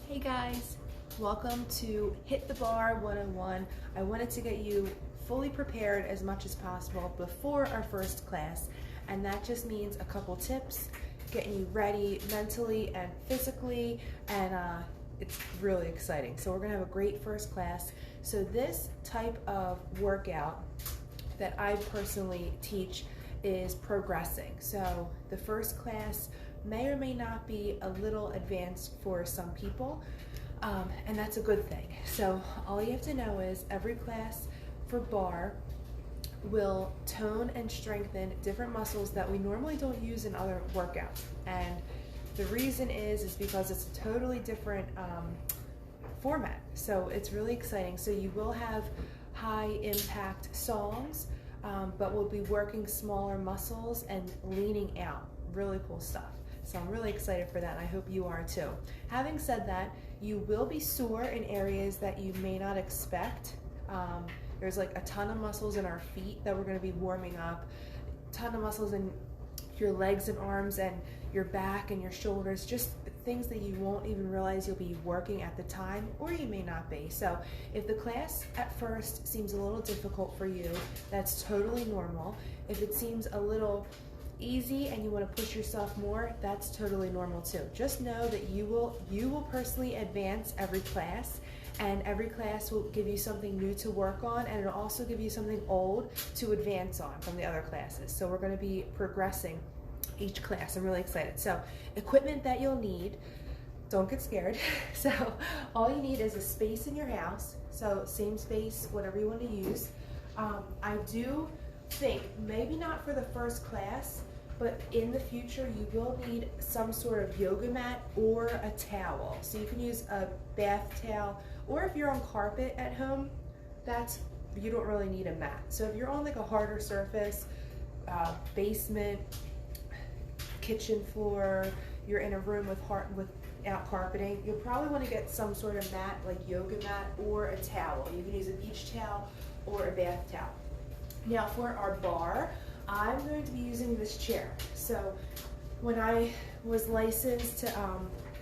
Hey guys, welcome to Hit the Bar 101. I wanted to get you fully prepared as much as possible before our first class, and that just means a couple tips, getting you ready mentally and physically, and it's really exciting. So we're gonna have a great first class. So this type of workout that I personally teach is progressing. So the first class may or may not be a little advanced for some people, and that's a good thing. So all you have to know is every class for bar will tone and strengthen different muscles that we normally don't use in other workouts. And the reason is because it's a totally different format. So it's really exciting. So you will have high impact songs, but we'll be working smaller muscles and leaning out. Really cool stuff. So I'm really excited for that, and I hope you are too. Having said that, you will be sore in areas that you may not expect. There's like a ton of muscles in our feet that we're going to be warming up, a ton of muscles in your legs and arms and your back and your shoulders, just things that you won't even realize you'll be working at the time, or you may not be. So if the class at first seems a little difficult for you, that's totally normal. If it seems a little easy and you want to push yourself more, that's totally normal too. Just know that you will personally advance every class, and every class will give you something new to work on, and it'll also give you something old to advance on from the other classes. So we're going to be progressing each class. I'm really excited. So equipment that you'll need, don't get scared. So all you need is a space in your house. So same space, whatever you want to use. I do think, maybe not for the first class, but in the future you will need some sort of yoga mat or a towel. So you can use a bath towel, or if you're on carpet at home, you don't really need a mat. So if you're on like a harder surface, basement, kitchen floor, you're in a room without carpeting, you'll probably want to get some sort of mat, like yoga mat or a towel. You can use a beach towel or a bath towel. Now for our bar, I'm going to be using this chair. So when I was licensed to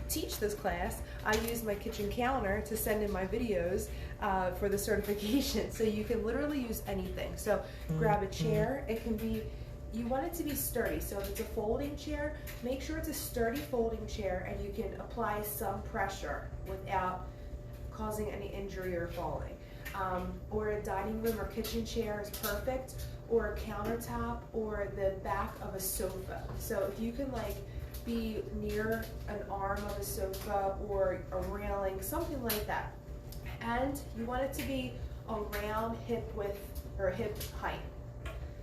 teach this class, I used my kitchen counter to send in my videos for the certification. So you can literally use anything. So grab a chair. It can be, you want it to be sturdy. So if it's a folding chair, make sure it's a sturdy folding chair and you can apply some pressure without causing any injury or falling. Or a dining room or kitchen chair is perfect, or a countertop, or the back of a sofa. So if you can like be near an arm of a sofa or a railing, something like that. And you want it to be around hip width or hip height,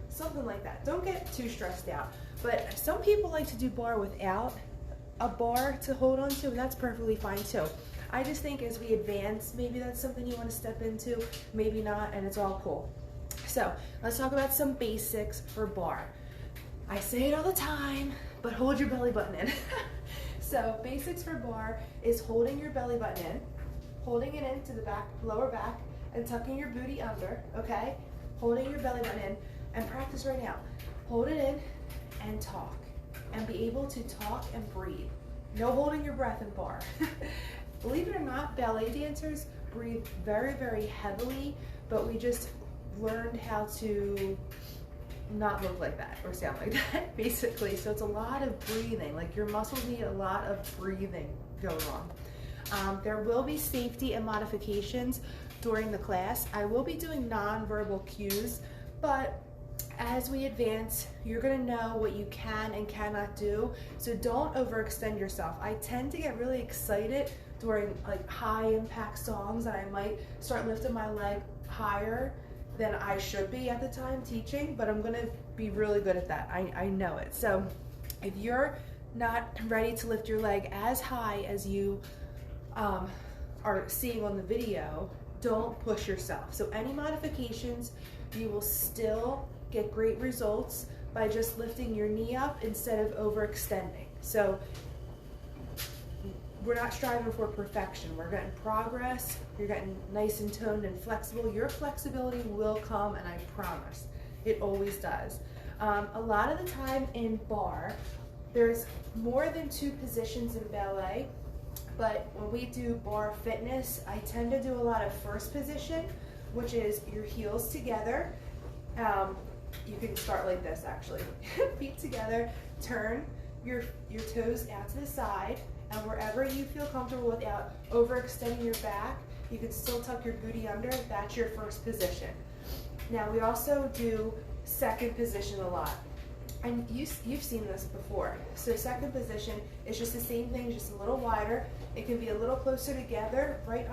something like that. Don't get too stressed out. But some people like to do bar without a bar to hold on to, and that's perfectly fine too. I just think as we advance, maybe that's something you want to step into, maybe not, and it's all cool. So let's talk about some basics for bar. I say it all the time, but hold your belly button in. So basics for bar is holding your belly button in, holding it into the back, lower back, and tucking your booty under, okay? Holding your belly button in, and practice right now. Hold it in and talk, and be able to talk and breathe. No holding your breath in bar. Believe it or not, ballet dancers breathe very, very heavily, but we just learned how to not look like that or sound like that, basically. So it's a lot of breathing. Like your muscles need a lot of breathing going on. There will be safety and modifications during the class. I will be doing non-verbal cues, but as we advance, you're gonna know what you can and cannot do, so don't overextend yourself. I tend to get really excited during like high impact songs, and I might start lifting my leg higher than I should be at the time teaching, but I'm gonna be really good at that. I know it. So if you're not ready to lift your leg as high as you are seeing on the video, don't push yourself. So any modifications, you will still get great results by just lifting your knee up instead of overextending. So we're not striving for perfection. We're getting progress. You're getting nice and toned and flexible. Your flexibility will come, and I promise. It always does. A lot of the time in bar, there's more than two positions in ballet. but when we do bar fitness, I tend to do a lot of first position, which is your heels together. You can start like this actually. Feet together, turn your toes out to the side, and wherever you feel comfortable without overextending your back, you can still tuck your booty under. That's your first position. Now we also do second position a lot. And you've seen this before. So second position is just the same thing, just a little wider. It can be a little closer together, right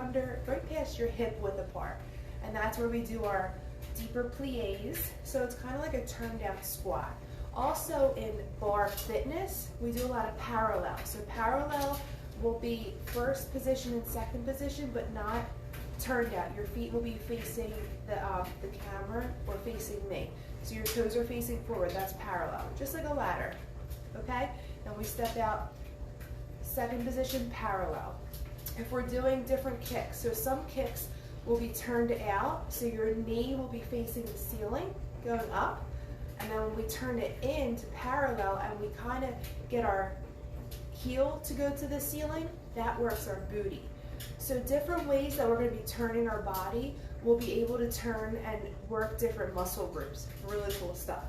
past your hip width apart. And that's where we do our deeper plies. So it's kind of like a turned down squat. Also in bar fitness, we do a lot of parallel. So parallel will be first position and second position, but not turned out. Your feet will be facing the camera or facing me. So your toes are facing forward. That's parallel, just like a ladder. Okay? And we step out, second position, parallel. If we're doing different kicks, so some kicks will be turned out, so your knee will be facing the ceiling, going up. And then when we turn it into parallel and we kind of get our heel to go to the ceiling, that works our booty. So different ways that we're going to be turning our body, we'll be able to turn and work different muscle groups. Really cool stuff.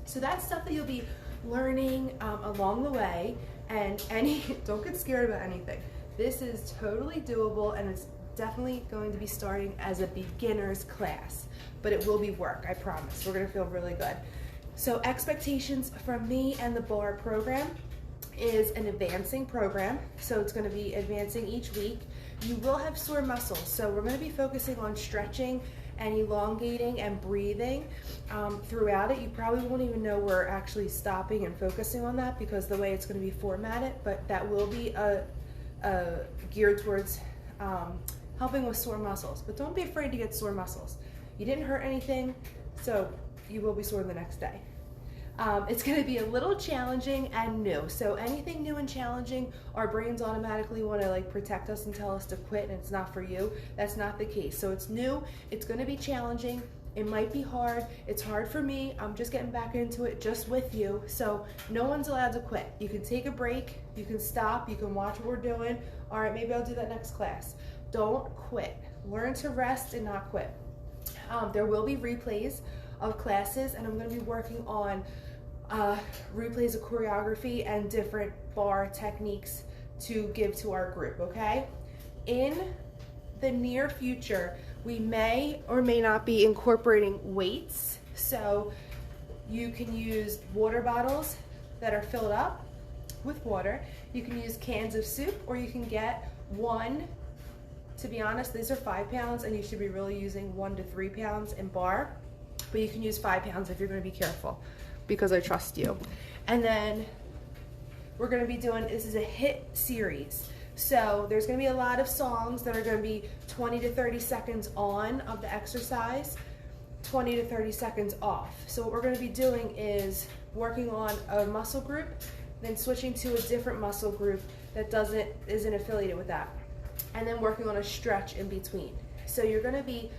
So that's stuff that you'll be learning along the way, and don't get scared about anything. This is totally doable, and it's definitely going to be starting as a beginner's class, but it will be work, I promise. We're going to feel really good. So expectations from me and the bar program is an advancing program, so it's going to be advancing each week. You will have sore muscles, so we're going to be focusing on stretching and elongating and breathing throughout it. You probably won't even know we're actually stopping and focusing on that because the way it's going to be formatted, but that will be geared towards helping with sore muscles. But don't be afraid to get sore muscles. You didn't hurt anything, so you will be sore the next day. It's going to be a little challenging and new. So anything new and challenging, our brains automatically want to like protect us and tell us to quit, and it's not for you. That's not the case. So it's new. It's going to be challenging. It might be hard. It's hard for me. I'm just getting back into it just with you. So no one's allowed to quit. You can take a break. You can stop. You can watch what we're doing. All right, maybe I'll do that next class. Don't quit. Learn to rest and not quit. There will be replays of classes, and I'm going to be working on replays of choreography and different bar techniques to give to our group, okay? In the near future, we may or may not be incorporating weights. So you can use water bottles that are filled up with water. You can use cans of soup, or you can get one. To be honest, these are 5 pounds, and you should be really using 1 to 3 pounds in bar, but you can use 5 pounds if you're going to be careful, because I trust you. And then we're going to be doing, this is a Hiit series. So there's going to be a lot of songs that are going to be 20 to 30 seconds on of the exercise, 20 to 30 seconds off. So what we're going to be doing is working on a muscle group, then switching to a different muscle group that isn't affiliated with that, and then working on a stretch in between. So you're going to be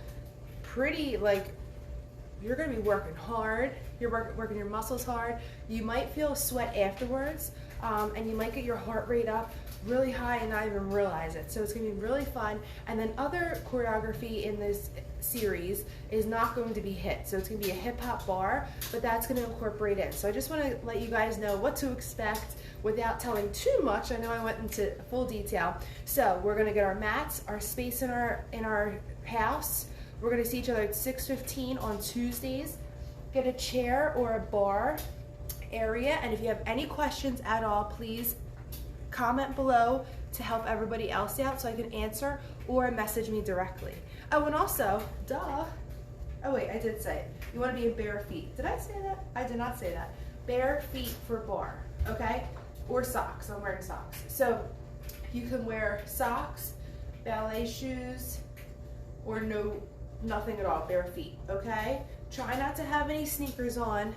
you're going to be working hard. You're working your muscles hard. You might feel sweat afterwards, and you might get your heart rate up really high and not even realize it. So it's going to be really fun. And then other choreography in this series is not going to be Hiit. So it's going to be a hip hop bar, but that's going to incorporate in. So I just want to let you guys know what to expect without telling too much. I know I went into full detail. So we're going to get our mats, our space in our house. We're going to see each other at 6:15 on Tuesdays. Get a chair or a bar area, and if you have any questions at all, please comment below to help everybody else out so I can answer, or message me directly. Oh, and also, oh wait, I did say it. You want to be in bare feet. Did I say that? I did not say that. Bare feet for bar, okay? Or socks. I'm wearing socks. So you can wear socks, ballet shoes, or nothing at all, bare feet, okay? Try not to have any sneakers on.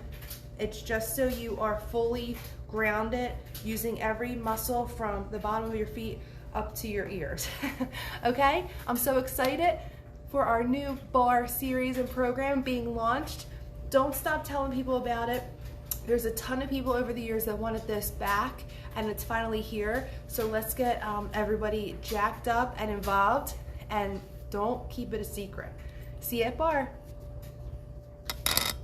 It's just so you are fully grounded, using every muscle from the bottom of your feet up to your ears. Okay? I'm so excited for our new bar series and program being launched. Don't stop telling people about it. There's a ton of people over the years that wanted this back, and it's finally here. So let's get everybody jacked up and involved, and don't keep it a secret. See you at Barre.